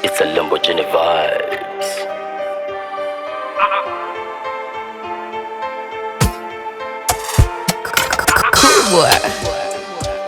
It's a Lamborghini vibes. Cool boy.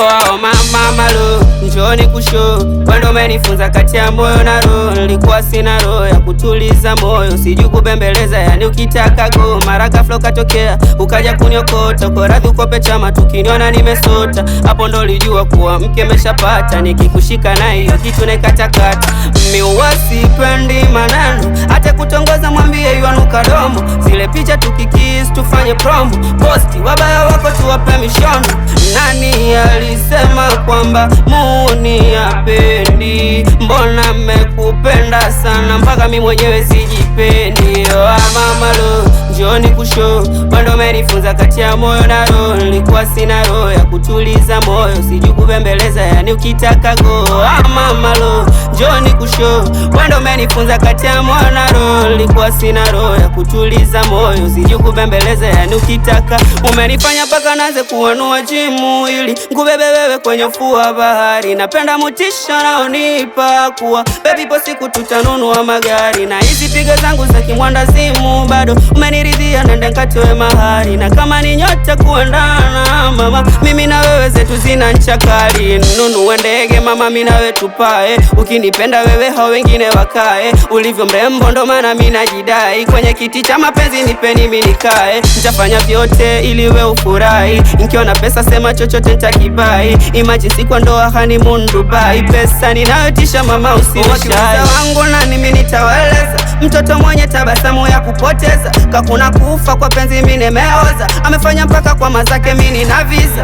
Oh mama malo, njoni kusho. Wendo umenifunza kati ya moyo na roho. Nilikuwa sina roho ya kutuliza moyo, sijui kubembeleza, yani ukitaka go. Maraka flow katokea, ukaja kuniokota. Uko radhi ukope chama, tukiniona nimesota. Hapo ndo lijua kuwa mke meshapata. Nikikushika na hiyo kitu naikatakata. Mimi wasipendi maneno, hata kutongoza mwambie yuanuka domo. Zile picha tukikiss tufanye promo, posti wabaya wako tuwape mishono. Nani alisema kwamba muni hapendi? Mbona mekupenda sana mpaka mi mwenyewe sijipendi? Mama lo, njoni kusho. Wendo umenifunza kati ya moyo na roho. Nilikuwa sina roho ya kutuliza moyo, sijui kubembeleza, yani ukitaka go. Mama lo, njoni kusho. Wendo umenifunza kati ya moyo na roho. Nilikuwa sina roho ya kutuliza moyo, sijui kubembeleza, yani ukitaka. Umenifanya paka naanze kuanua jimu ili ngubebe wewe kwenye ufuo bahari. Napenda motisha naonipa kuwa baby po siku tutanunua magari. Na hizi piga zangu za kimwanda simu bado umeniridhia, nende nkatoe mahari. Na kama ni nyota kuendana mama, mimi na wewe zetu zina ncha kali. Nunue ndege mama, mimi na wewe tupae. Ukinipenda wewe hao wengine wakae. Ulivyo mrembo ndo maana mimi najidai. Kwenye kiti cha mapenzi nipeni mimi nikae. Nitafanya vyote ili wewe ufurahi. Nikiona pesa sema chochote nitakibai. Imagine siku ndoa honeymoon Dubai. Pesa ninayotisha mama usiwashai. Wangu na mimi nitawaeleza. Mtoto mwenye tabasamu ya kupoteza. Kakuna kufa kwa penzi mimi nimeoza. Amefanya mpaka kwa mazake mimi na visa.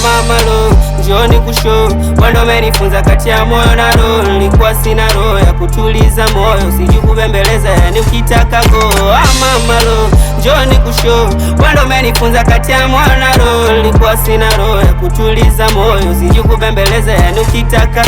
Mama lo, njoni kusho. Wendo umenifunza kati ya moyo na roho. Nilikuwa sina roho ya kutuliza moyo, sijui kubembeleza, yani ukitaka go. Mama lo, njoni kusho. Wendo umenifunza kati ya moyo na roho. Nilikuwa sina roho ya kutuliza moyo, sijui kubembeleza, yani ukitaka.